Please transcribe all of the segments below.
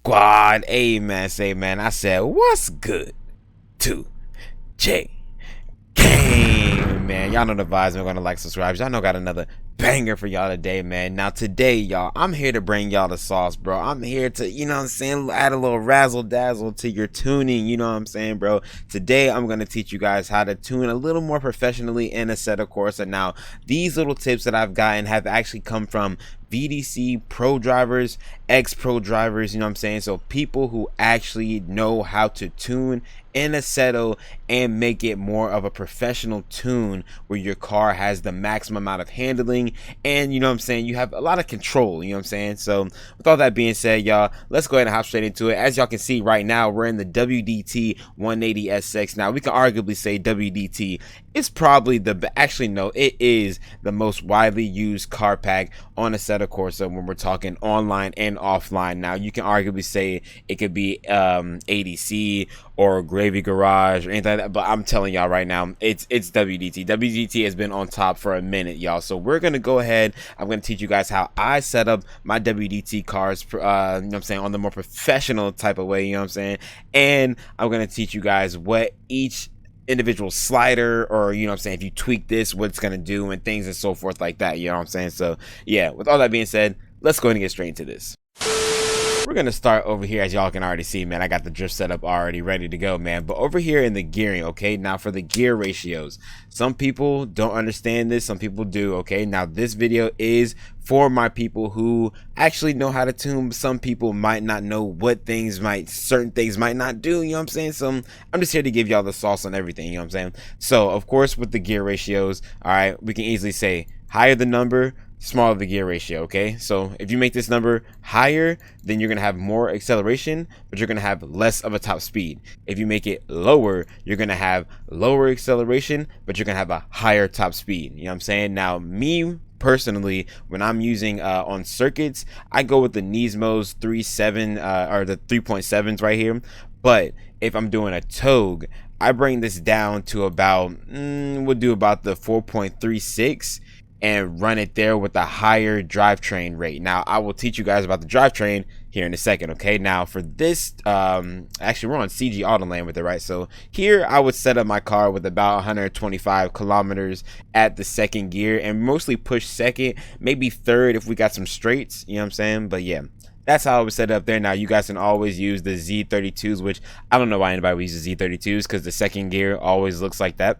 Squad, amen, say man. I said, what's good to J Game, man. Y'all know the vibes. We're gonna like, subscribe. Y'all know I got another banger for y'all today, man. Now today, y'all, I'm here to bring y'all the sauce, bro. I'm here to, you know what I'm saying, add a little razzle dazzle to your tuning, you know what I'm saying, bro. Today I'm gonna teach you guys how to tune a little more professionally in Assetto Corsa. Now these little tips that I've gotten have actually come from VDC pro drivers, ex-pro drivers, you know what I'm saying? So people who actually know how to tune in Assetto and make it more of a professional tune where your car has the maximum amount of handling and, you know what I'm saying, you have a lot of control, you know what I'm saying? So with all that being said, y'all, let's go ahead and hop straight into it. As y'all can see right now, we're in the WDT 180SX. Now we can arguably say WDT is probably actually no, it is the most widely used car pack on Assetto Corsa when we're talking online and offline. Now you can arguably say it could be ADC or Gravy Garage or anything like that, but I'm telling y'all right now, it's WDT. WDT has been on top for a minute, y'all. So we're gonna go ahead. I'm gonna teach you guys how I set up my WDT cars, you know what I'm saying, on the more professional type of way, you know what I'm saying, and I'm gonna teach you guys what each individual slider, or you know what I'm saying, if you tweak this, what it's gonna do and things and so forth like that, you know what I'm saying. So yeah, with all that being said, let's go ahead and get straight into this. We're gonna start over here. As y'all can already see, man, I got the drift setup already ready to go, man. But over here in the gearing, okay, now for the gear ratios, some people don't understand this, some people do. Okay, now this video is for my people who actually know how to tune. Some people might not know what certain things might not do, you know what I'm saying. So I'm just here to give y'all the sauce on everything, you know what I'm saying. So of course, with the gear ratios, all right, we can easily say higher the number, smaller the gear ratio. Okay, so if you make this number higher, then you're gonna have more acceleration, but you're gonna have less of a top speed. If you make it lower, you're gonna have lower acceleration, but you're gonna have a higher top speed, you know what I'm saying. Now me personally, when I'm using on circuits, I go with the Nismo's 3.7 or the 3.7s right here. But if I'm doing a Togue, I bring this down to about we'll do about the 4.36 and run it there with a higher drivetrain rate. Now I will teach you guys about the drivetrain here in a second. Okay, now for this, actually we're on CG Autoland with it, right? So here I would set up my car with about 125 kilometers at the second gear and mostly push second, maybe third if we got some straights, you know what I'm saying. But yeah, that's how I would set it up there. Now you guys can always use the Z32s, which I don't know why anybody would use the Z32s, because the second gear always looks like that.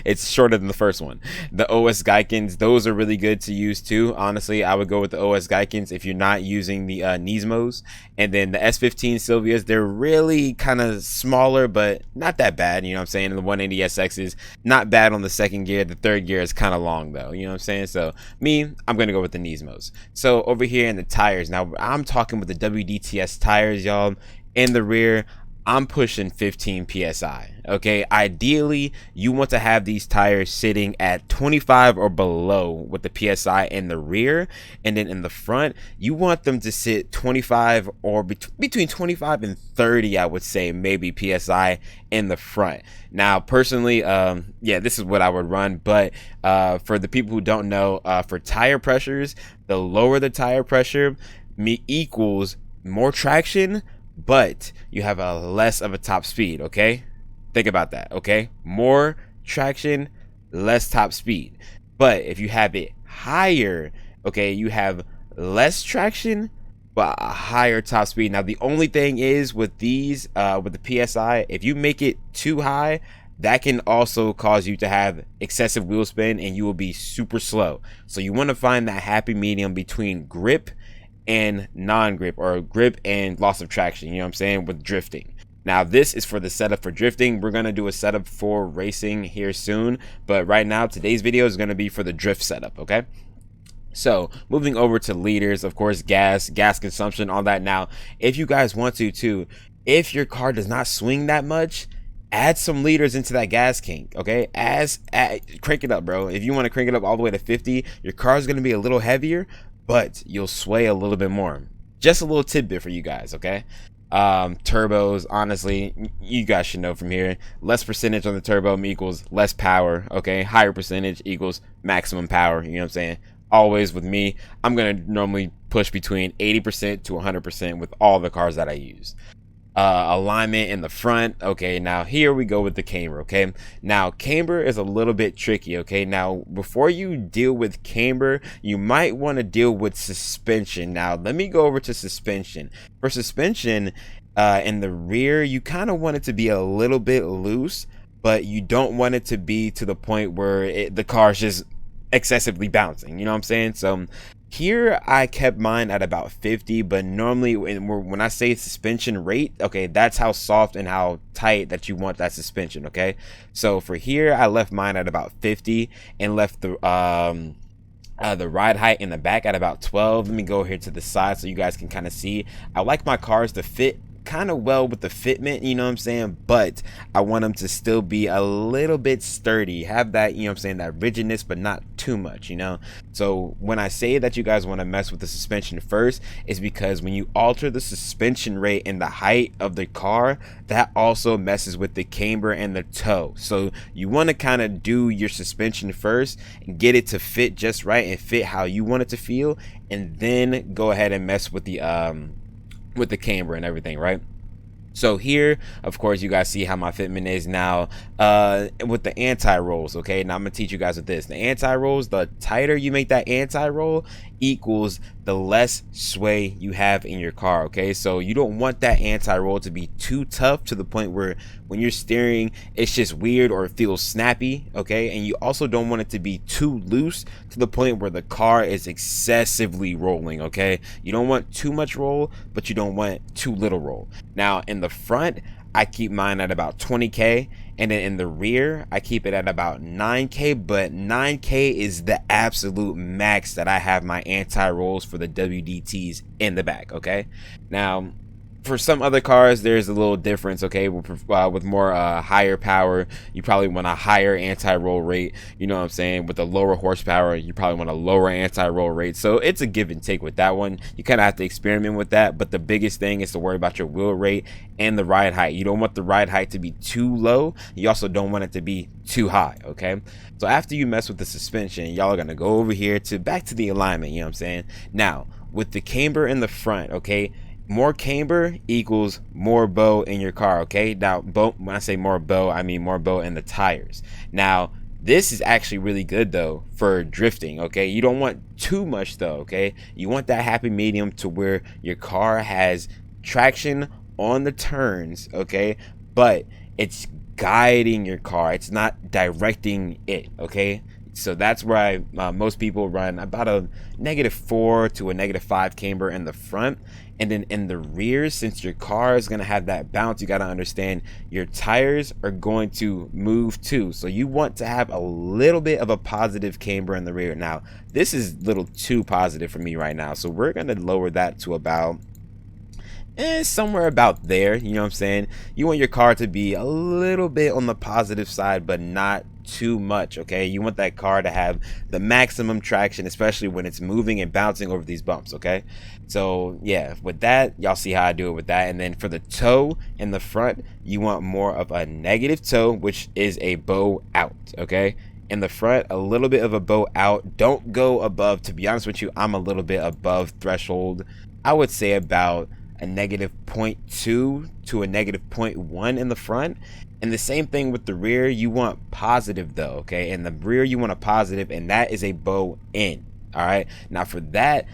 It's shorter than the first one. The OS Geikens, those are really good to use too. Honestly, I would go with the OS Geikens if you're not using the Nismos. And then the S15 Silvias, they're really kind of smaller, but not that bad, you know what I'm saying. And the 180SX is not bad on the second gear. The third gear is kind of long though, you know what I'm saying. So me, I'm gonna go with the Nismos. So over here in the tires, now I'm talking with the WDTS tires, y'all. In the rear, I'm pushing 15 psi. Okay, ideally you want to have these tires sitting at 25 or below with the psi in the rear, and then in the front you want them to sit 25 or between 25 and 30, I would say, maybe psi in the front. Now personally, yeah, this is what I would run, but for the people who don't know, for tire pressures, the lower the tire pressure equals more traction, but you have a less of a top speed. Okay, think about that. Okay, more traction, less top speed. But if you have it higher, okay, you have less traction but a higher top speed. Now the only thing is with these with the psi, if you make it too high, that can also cause you to have excessive wheel spin and you will be super slow. So you want to find that happy medium between grip and non-grip, or grip and loss of traction, you know what I'm saying, with drifting. Now this is for the setup for drifting. We're gonna do a setup for racing here soon, but right now today's video is gonna be for the drift setup. Okay, so moving over to liters, of course, gas consumption, all that. Now if you guys want to too, if your car does not swing that much, add some liters into that gas kink. Okay, crank it up, bro. If you want to crank it up all the way to 50, your car is gonna be a little heavier, but you'll sway a little bit more. Just a little tidbit for you guys. Okay, turbos, honestly, you guys should know from here, less percentage on the turbo equals less power. Okay, higher percentage equals maximum power, you know what I'm saying. always with me, I'm gonna normally push between 80% to 100% with all the cars that I use. Alignment in the front. Okay, now here we go with the camber. Okay, now camber is a little bit tricky. Okay, now before you deal with camber, you might want to deal with suspension. Now let me go over to suspension. For suspension, in the rear, you kind of want it to be a little bit loose, but you don't want it to be to the point where the car's just excessively bouncing. You know what I'm saying? So here I kept mine at about 50, but normally when I say suspension rate, okay, that's how soft and how tight that you want that suspension. Okay, so for here I left mine at about 50 and left the ride height in the back at about 12. Let me go here to the side so you guys can kind of see. I like my cars to fit kind of well with the fitment, you know what I'm saying, but I want them to still be a little bit sturdy, have that, you know what I'm saying, that rigidness, but not too much, you know. So when I say that you guys want to mess with the suspension first, is because when you alter the suspension rate and the height of the car, that also messes with the camber and the toe. So you want to kind of do your suspension first and get it to fit just right and fit how you want it to feel, and then go ahead and mess with the camber and everything, right? So here, of course, you guys see how my fitment is now with the anti-rolls. Okay, now I'm gonna teach you guys with this. The anti-rolls, the tighter you make that anti-roll equals the less sway you have in your car. Okay, so you don't want that anti-roll to be too tough to the point where when you're steering it's just weird or it feels snappy. Okay, and you also don't want it to be too loose to the point where the car is excessively rolling. Okay, you don't want too much roll, but you don't want too little roll. Now in the front, I keep mine at about 20k, and then in the rear I keep it at about 9k, but 9k is the absolute max that I have my anti-rolls for the WDTs in the back. Okay, now for some other cars there's a little difference. Okay, with more higher power, you probably want a higher anti-roll rate, you know what I'm saying. With a lower horsepower, you probably want a lower anti-roll rate. So it's a give and take with that one. You kind of have to experiment with that, but the biggest thing is to worry about your wheel rate and the ride height. You don't want the ride height to be too low, you also don't want it to be too high. Okay, so after you mess with the suspension, y'all are gonna go over here to back to the alignment, you know what I'm saying. Now with the camber in the front, okay, more camber equals more bow in your car. Okay, now bow, when I say more bow, I mean more bow in the tires. Now this is actually really good though for drifting. Okay, you don't want too much though. Okay, you want that happy medium to where your car has traction on the turns, okay, but it's guiding your car, it's not directing it. Okay, so that's where most people run about a -4 to a -5 camber in the front. And then in the rear, since your car is going to have that bounce, you got to understand your tires are going to move too. So you want to have a little bit of a positive camber in the rear. Now, this is a little too positive for me right now. So we're going to lower that to about somewhere about there. You know what I'm saying? You want your car to be a little bit on the positive side, but not too much. Okay, you want that car to have the maximum traction, especially when it's moving and bouncing over these bumps. Okay, so yeah, with that, y'all see how I do it with that. And then for the toe in the front, you want more of a negative toe, which is a bow out. Okay, in the front, a little bit of a bow out. Don't go above, to be honest with you, I'm a little bit above threshold. I would say about a -0.2 to a -0.1 in the front. And the same thing with the rear, you want positive though. Okay, in the rear you want a positive, and that is a bow in. All right, now for that,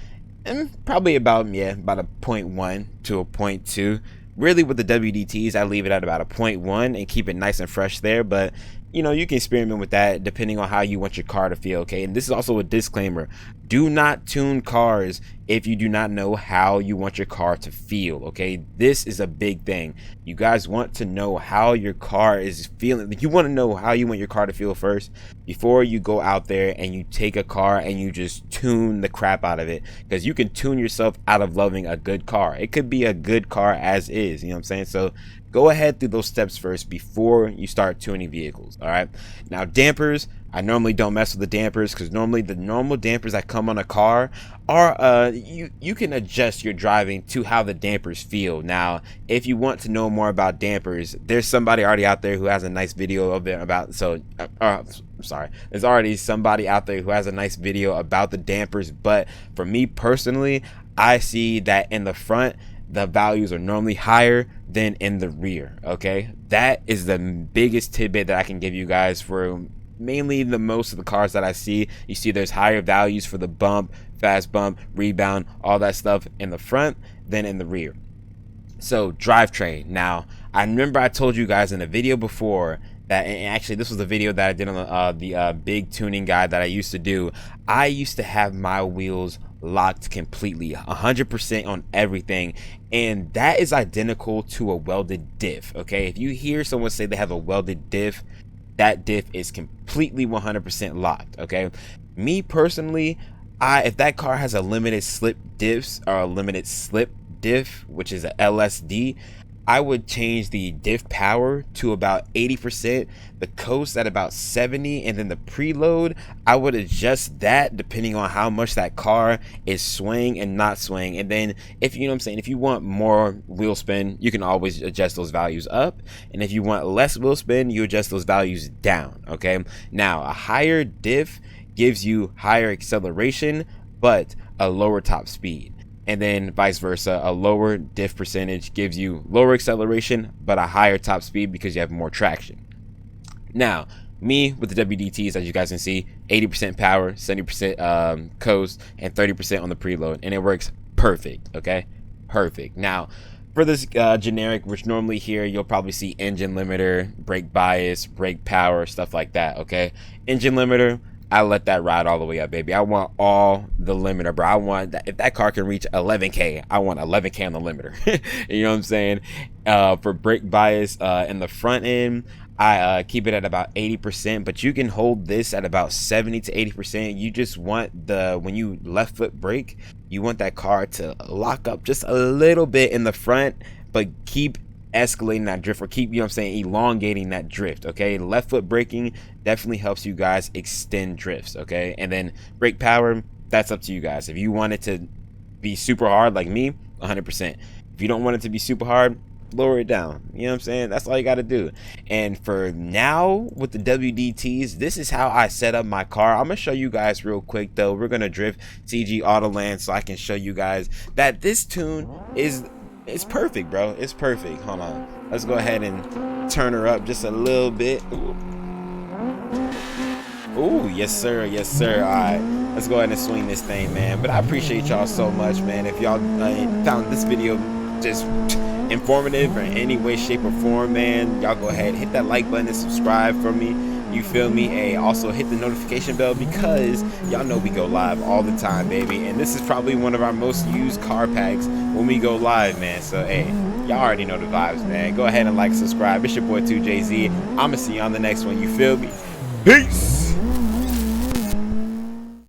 probably about a 0.1 to a 0.2. Really with the WDTs, I leave it at about a 0.1 and keep it nice and fresh there. But you know, you can experiment with that depending on how you want your car to feel. Okay, and this is also a disclaimer: do not tune cars if you do not know how you want your car to feel. Okay, this is a big thing. You guys want to know how your car is feeling. You want to know how you want your car to feel first before you go out there and you take a car and you just tune the crap out of it, because you can tune yourself out of loving a good car. It could be a good car as is, you know what I'm saying? So go ahead through those steps first before you start tuning vehicles. All right, now dampers, I normally don't mess with the dampers because normally the normal dampers that come on a car are you can adjust your driving to how the dampers feel. Now, if you want to know more about dampers, there's somebody already out there who has a nice video of it about. Sorry, there's already somebody out there who has a nice video about the dampers. But for me personally, I see that in the front, the values are normally higher than in the rear. Okay, that is the biggest tidbit that I can give you guys for mainly the most of the cars that I see. You see there's higher values for the bump, fast bump, rebound, all that stuff in the front than in the rear. So drivetrain. Now, I remember I told you guys in a video before that, and actually this was the video that I did on the big tuning guide that I used to do. I used to have my wheels locked completely 100% on everything, and that is identical to a welded diff. Okay, if you hear someone say they have a welded diff, that diff is completely 100% locked. Okay, me personally, if that car has a limited slip diffs or a limited slip diff, which is a LSD, I would change the diff power to about 80%, the coast at about 70, and then the preload, I would adjust that depending on how much that car is swaying and not swaying. And then if you know what I'm saying, if you want more wheel spin, you can always adjust those values up, and if you want less wheel spin, you adjust those values down. Okay, now a higher diff gives you higher acceleration but a lower top speed. And then vice versa, a lower diff percentage gives you lower acceleration but a higher top speed because you have more traction. Now, me with the WDTs, as you guys can see, 80% power, 70% coast, and 30% on the preload, and it works perfect. Okay, perfect. Now, for this generic, which normally here you'll probably see engine limiter, brake bias, brake power, stuff like that. Okay, engine limiter, I let that ride all the way up, baby. I want all the limiter, bro. I want that. If that car can reach 11K, I want 11K on the limiter. You know what I'm saying? For brake bias in the front end, I keep it at about 80%, but you can hold this at about 70 to 80%. You just want when you left foot brake, you want that car to lock up just a little bit in the front, but keep escalating that drift, or keep, you know what I'm saying, elongating that drift. Okay, left foot braking definitely helps you guys extend drifts. Okay, and then brake power, that's up to you guys. If you want it to be super hard like me, 100%. If you don't want it to be super hard, lower it down. You know what I'm saying? That's all you got to do. And for now with the WDTs, this is how I set up my car. I'm gonna show you guys real quick though. We're gonna drift CG Autoland so I can show you guys that this tune is it's perfect, bro. It's perfect. Hold on, let's go ahead and turn her up just a little bit. Ooh, yes sir, yes sir. All right, let's go ahead and swing this thing, man. But I appreciate y'all so much, man. If y'all found this video just informative or in any way, shape, or form, man, y'all go ahead, hit that like button and subscribe for me. You feel me? Hey, also hit the notification bell because y'all know we go live all the time, baby. And this is probably one of our most used car packs when we go live, man. So hey, y'all already know the vibes, man. Go ahead and like, subscribe. It's your boy 2JZ. I'ma see you on the next one. You feel me? Peace.